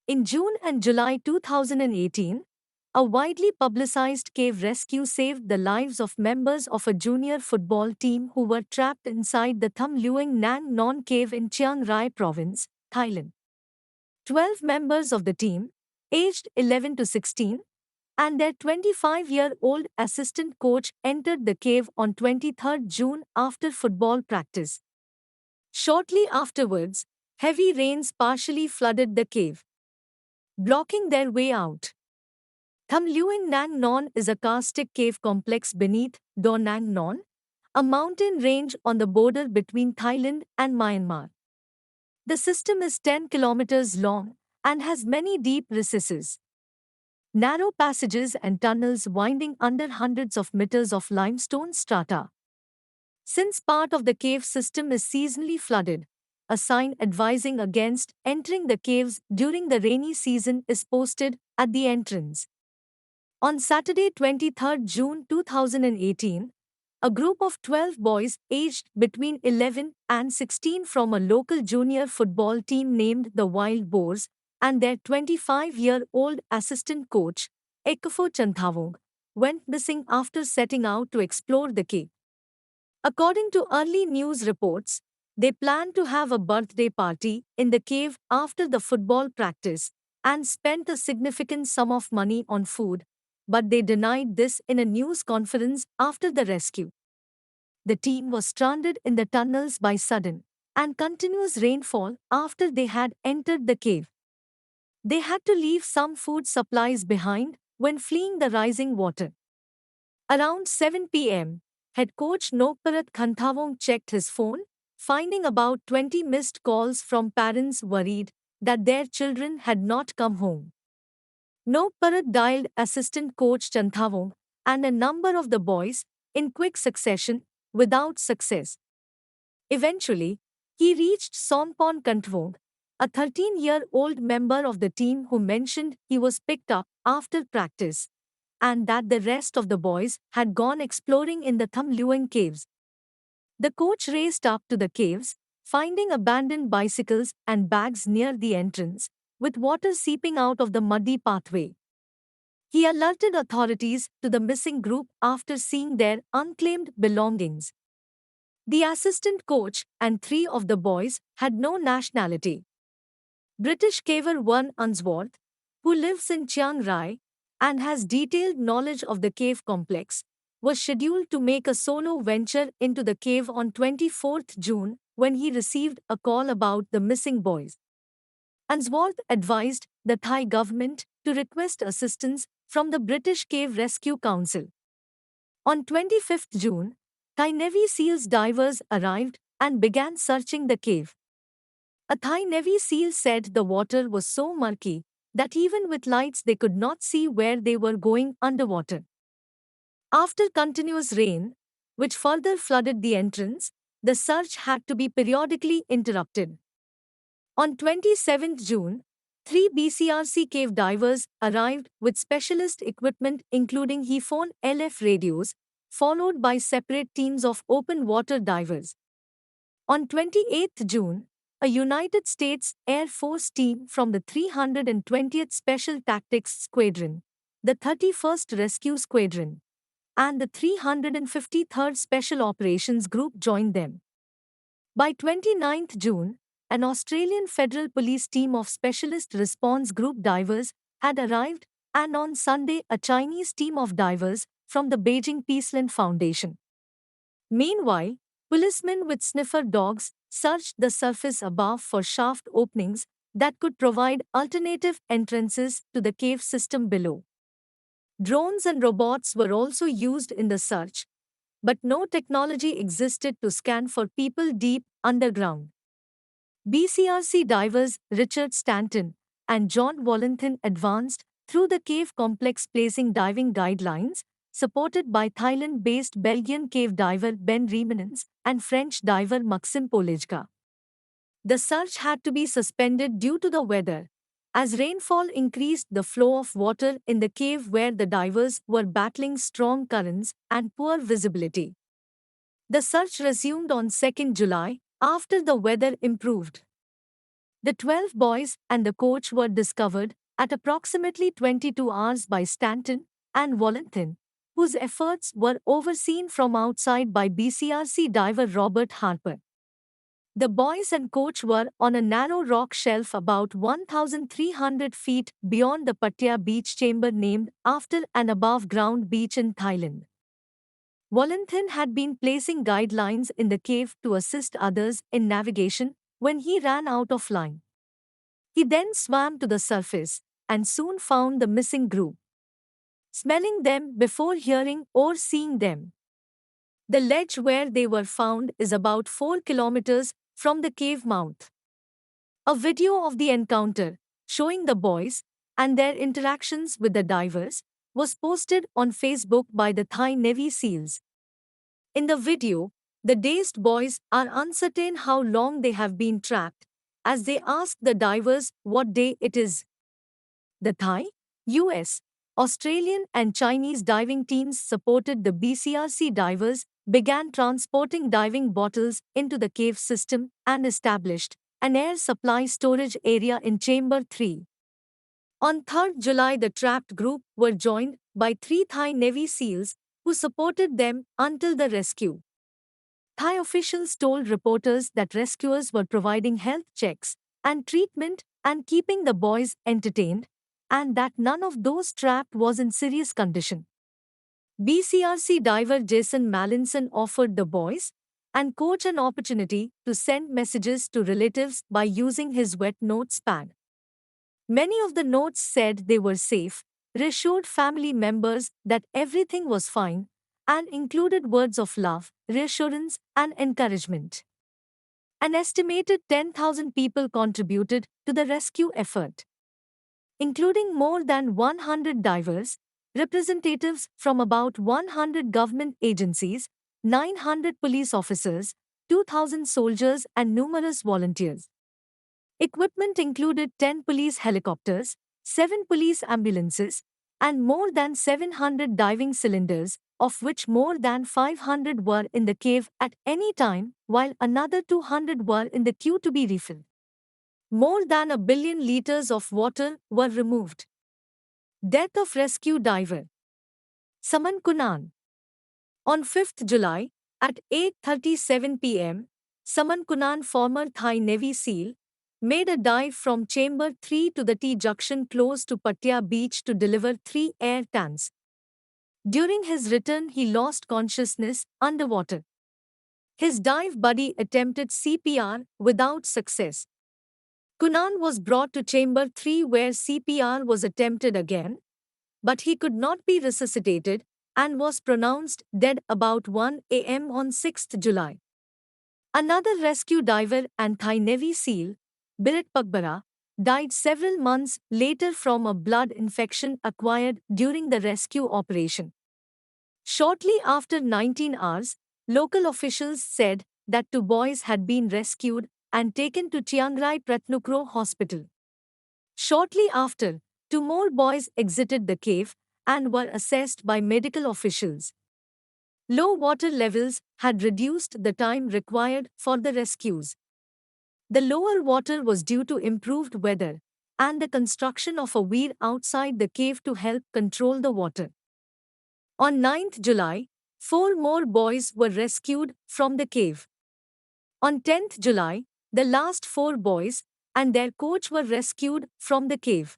In June and July 2018, a widely publicized cave rescue saved the lives of members of a junior football team who were trapped inside the Tham Luang Nang Non cave in Chiang Rai province, Thailand. 12 members of the team, aged 11 to 16, and their 25-year-old assistant coach entered the cave on 23 June after football practice. Shortly afterwards, heavy rains partially flooded the cave, blocking their way out. Tham Luang Nang Non is a karstic cave complex beneath Do Nang Non, a mountain range on the border between Thailand and Myanmar. The system is 10 kilometers long and has many deep recesses, narrow passages and tunnels winding under hundreds of meters of limestone strata. Since part of the cave system is seasonally flooded, a sign advising against entering the caves during the rainy season is posted at the entrance. On Saturday, 23 June 2018, a group of 12 boys aged between 11 and 16 from a local junior football team named the Wild Boars and their 25-year-old assistant coach, Ekafo Chanthavong, went missing after setting out to explore the cave. According to early news reports, they planned to have a birthday party in the cave after the football practice and spent a significant sum of money on food, but they denied this in a news conference after the rescue. The team was stranded in the tunnels by sudden and continuous rainfall after they had entered the cave. They had to leave some food supplies behind when fleeing the rising water. Around 7 p.m., head coach Nokparat Khanthavong checked his phone, finding about 20 missed calls from parents worried that their children had not come home. Nokparat dialed assistant coach Chanthavong and a number of the boys in quick succession without success. Eventually, he reached Sonpon Kantvong, a 13-year-old member of the team who mentioned he was picked up after practice and that the rest of the boys had gone exploring in the Tham Luang caves. The coach raced up to the caves, finding abandoned bicycles and bags near the entrance, with water seeping out of the muddy pathway. He alerted authorities to the missing group after seeing their unclaimed belongings. The assistant coach and three of the boys had no nationality. British caver One Unsworth, who lives in Chiang Rai and has detailed knowledge of the cave complex, was scheduled to make a solo venture into the cave on 24 June when he received a call about the missing boys. Unsworth advised the Thai government to request assistance from the British Cave Rescue Council. On 25 June, Thai Navy SEALs divers arrived and began searching the cave. A Thai Navy SEAL said the water was so murky that even with lights they could not see where they were going underwater. After continuous rain, which further flooded the entrance, the search had to be periodically interrupted. On 27 June, three BCRC cave divers arrived with specialist equipment including HePhone LF radios, followed by separate teams of open water divers. On 28 June, a United States Air Force team from the 320th Special Tactics Squadron, the 31st Rescue Squadron, and the 353rd Special Operations Group joined them. By 29 June, an Australian Federal Police team of Specialist Response Group divers had arrived, and on Sunday a Chinese team of divers from the Beijing Peaceland Foundation. Meanwhile, policemen with sniffer dogs searched the surface above for shaft openings that could provide alternative entrances to the cave system below. Drones and robots were also used in the search, but no technology existed to scan for people deep underground. BCRC divers Richard Stanton and John Wallenthin advanced through the cave complex placing diving guidelines, supported by Thailand-based Belgian cave diver Ben Remenens and French diver Maxime Polejka. The search had to be suspended due to the weather, as rainfall increased the flow of water in the cave where the divers were battling strong currents and poor visibility. The search resumed on 2 July after the weather improved. The 12 boys and the coach were discovered at approximately 22 hours by Stanton and Valentin, whose efforts were overseen from outside by BCRC diver Robert Harper. The boys and coach were on a narrow rock shelf about 1,300 feet beyond the Pattaya beach chamber named after an above-ground beach in Thailand. Valentin had been placing guidelines in the cave to assist others in navigation when he ran out of line. He then swam to the surface and soon found the missing group. Smelling them before hearing or seeing them. The ledge where they were found is about 4 kilometers from the cave mouth. A video of the encounter, showing the boys and their interactions with the divers, was posted on Facebook by the Thai Navy SEALs. In the video, the dazed boys are uncertain how long they have been trapped, as they ask the divers what day it is. The Thai, US, Australian and Chinese diving teams supported the BCRC divers, began transporting diving bottles into the cave system and established an air supply storage area in Chamber 3. On 3rd July, the trapped group were joined by 3 Thai Navy SEALs who supported them until the rescue. Thai officials told reporters that rescuers were providing health checks and treatment and keeping the boys entertained, and that none of those trapped was in serious condition. BCRC diver Jason Mallinson offered the boys and coach an opportunity to send messages to relatives by using his wet notes pad. Many of the notes said they were safe, reassured family members that everything was fine, and included words of love, reassurance, and encouragement. An estimated 10,000 people contributed to the rescue effort, including more than 100 divers, representatives from about 100 government agencies, 900 police officers, 2,000 soldiers, and numerous volunteers. Equipment included 10 police helicopters, 7 police ambulances, and more than 700 diving cylinders, of which more than 500 were in the cave at any time, while another 200 were in the queue to be refilled. More than 1 billion liters of water were removed. Death of rescue diver Saman Kunan. On 5th July, at 8:37 p.m., Saman Kunan, former Thai Navy SEAL, made a dive from Chamber 3 to the T junction close to Pattaya beach to deliver 3 air tanks. During his return, he lost consciousness underwater. His dive buddy attempted CPR without success. Kunan was brought to Chamber 3 where CPR was attempted again, but he could not be resuscitated and was pronounced dead about 1 a.m. on 6th July. Another rescue diver and Thai Navy SEAL, Birat Pagbara, died several months later from a blood infection acquired during the rescue operation. Shortly after 19 hours, local officials said that 2 boys had been rescued and taken to Chiang Rai Pratnukro Hospital. Shortly after, 2 more boys exited the cave and were assessed by medical officials. Low water levels had reduced the time required for the rescues. The lower water was due to improved weather and the construction of a weir outside the cave to help control the water. On 9th July, 4 more boys were rescued from the cave. On 10th July, the last 4 boys and their coach were rescued from the cave.